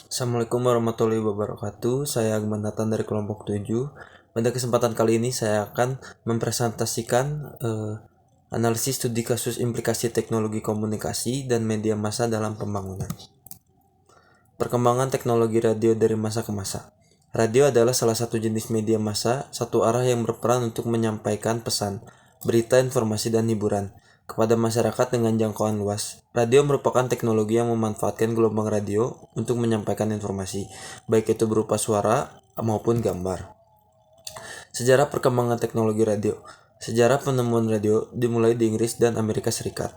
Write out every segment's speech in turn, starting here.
Assalamualaikum warahmatullahi wabarakatuh. Saya Agman Nathan dari kelompok 7. Pada kesempatan kali ini saya akan mempresentasikan analisis studi kasus implikasi teknologi komunikasi dan media massa dalam pembangunan. Perkembangan teknologi radio dari masa ke masa. Radio adalah salah satu jenis media massa satu arah yang berperan untuk menyampaikan pesan, berita, informasi, dan hiburan kepada masyarakat dengan jangkauan luas. Radio merupakan teknologi yang memanfaatkan gelombang radio untuk menyampaikan informasi, baik itu berupa suara maupun gambar. Sejarah perkembangan teknologi radio. Sejarah penemuan radio dimulai di Inggris dan Amerika Serikat.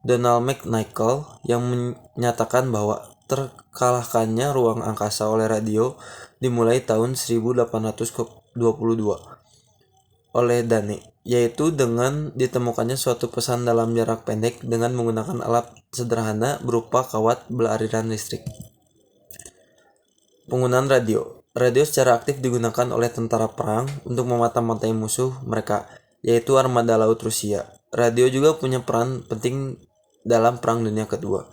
Donald McNichol yang menyatakan bahwa terkalahkannya ruang angkasa oleh radio dimulai tahun 1822 oleh Dane, yaitu dengan ditemukannya suatu pesan dalam jarak pendek dengan menggunakan alat sederhana berupa kawat beraliran listrik. Penggunaan radio. Radio secara aktif digunakan oleh tentara perang untuk memata-matai musuh mereka, yaitu armada laut Rusia. Radio juga punya peran penting dalam Perang Dunia Kedua.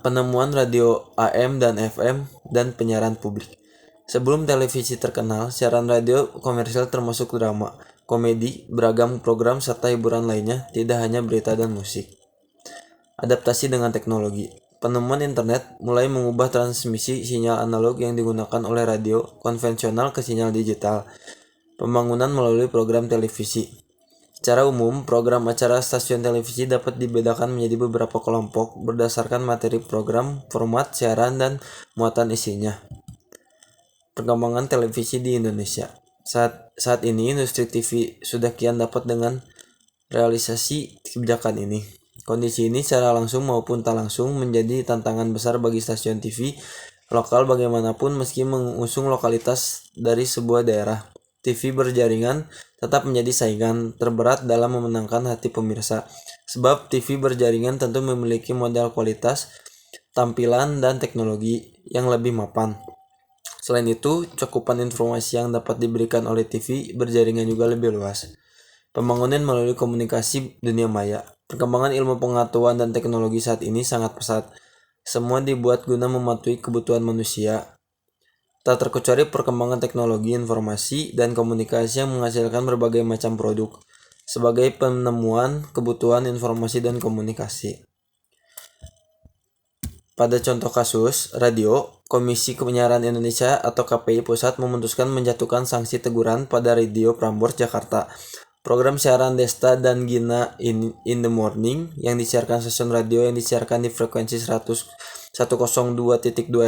Penemuan radio AM dan FM dan penyiaran publik. Sebelum televisi terkenal, siaran radio komersial termasuk drama, komedi, beragam program serta hiburan lainnya, tidak hanya berita dan musik. Adaptasi dengan teknologi. Penemuan internet mulai mengubah transmisi sinyal analog yang digunakan oleh radio konvensional ke sinyal digital. Pembangunan melalui program televisi. Secara umum, program acara stasiun televisi dapat dibedakan menjadi beberapa kelompok berdasarkan materi program, format siaran, dan muatan isinya. Perkembangan televisi di Indonesia. Saat ini industri TV sudah kian dapat dengan realisasi kebijakan ini. Kondisi ini secara langsung maupun tak langsung menjadi tantangan besar bagi stasiun TV lokal bagaimanapun meski mengusung lokalitas dari sebuah daerah. TV berjaringan tetap menjadi saingan terberat dalam memenangkan hati pemirsa, sebab TV berjaringan tentu memiliki modal kualitas, tampilan, dan teknologi yang lebih mapan. Selain itu, cakupan informasi yang dapat diberikan oleh TV berjaringan juga lebih luas. Pembangunan melalui komunikasi dunia maya. Perkembangan ilmu pengetahuan dan teknologi saat ini sangat pesat. Semua dibuat guna mematuhi kebutuhan manusia. Tak terkecuali perkembangan teknologi informasi dan komunikasi yang menghasilkan berbagai macam produk sebagai penemuan kebutuhan informasi dan komunikasi. Pada contoh kasus radio, Komisi Penyiaran Indonesia atau KPI Pusat memutuskan menjatuhkan sanksi teguran pada Radio Prambors Jakarta. Program siaran Desta dan Gina in the Morning yang disiarkan stasiun radio yang disiarkan di frekuensi 102.2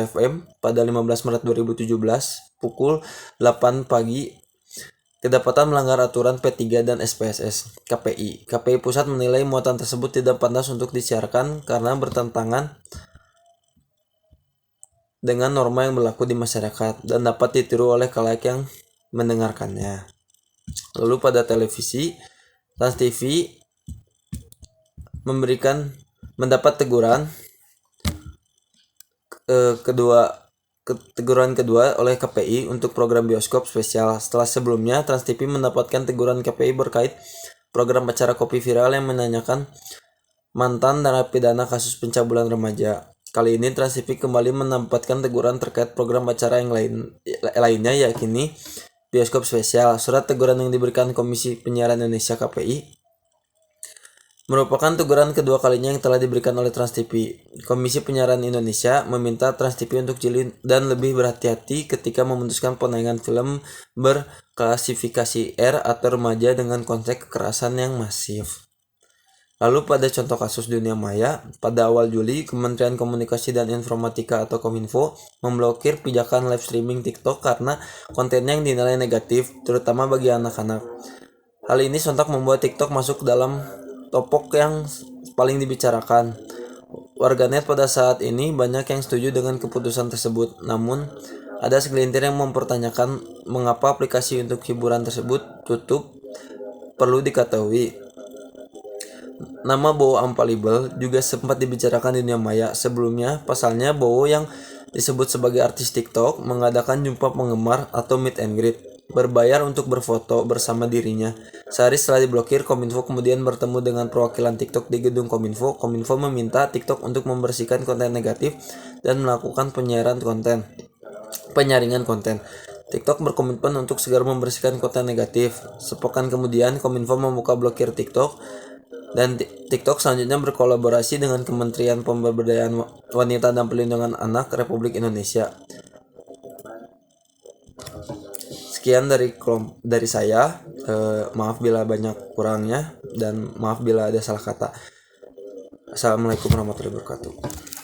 FM pada 15 Maret 2017 pukul 8 pagi kedapatan melanggar aturan P3 dan SPSS KPI. KPI Pusat menilai muatan tersebut tidak pantas untuk disiarkan karena bertentangan dengan norma yang berlaku di masyarakat dan dapat ditiru oleh khalayak yang mendengarkannya. Lalu pada televisi, Trans TV mendapat teguran kedua oleh KPI untuk program bioskop spesial. Setelah sebelumnya Trans TV mendapatkan teguran KPI berkait program acara kopi viral yang menanyakan mantan narapidana kasus pencabulan remaja. Kali ini Trans TV kembali mendapatkan teguran terkait program acara yang lainnya yakni bioskop spesial. Surat teguran yang diberikan Komisi Penyiaran Indonesia KPI merupakan teguran kedua kalinya yang telah diberikan oleh Trans TV. Komisi Penyiaran Indonesia meminta Trans TV untuk jeli dan lebih berhati-hati ketika memutuskan penayangan film berklasifikasi R atau remaja dengan konsep kekerasan yang masif. Lalu pada contoh kasus dunia maya, pada awal Juli, Kementerian Komunikasi dan Informatika atau Kominfo memblokir pijakan live streaming TikTok karena kontennya yang dinilai negatif, terutama bagi anak-anak. Hal ini sontak membuat TikTok masuk dalam topok yang paling dibicarakan. Warganet pada saat ini banyak yang setuju dengan keputusan tersebut, namun ada segelintir yang mempertanyakan mengapa aplikasi untuk hiburan tersebut tutup. Perlu diketahui, nama Bowo Unfallible juga sempat dibicarakan di dunia maya. Sebelumnya, pasalnya Bowo yang disebut sebagai artis TikTok mengadakan jumpa penggemar atau meet and greet berbayar untuk berfoto bersama dirinya. Sehari setelah diblokir, Kominfo kemudian bertemu dengan perwakilan TikTok di gedung Kominfo. Kominfo meminta TikTok untuk membersihkan konten negatif dan melakukan penyaringan konten. TikTok berkomitmen untuk segera membersihkan konten negatif. Sepekan kemudian, Kominfo membuka blokir TikTok dan TikTok selanjutnya berkolaborasi dengan Kementerian Pemberdayaan Wanita dan Perlindungan Anak Republik Indonesia. Sekian dari saya. Maaf bila banyak kurangnya dan maaf bila ada salah kata. Assalamualaikum warahmatullahi wabarakatuh.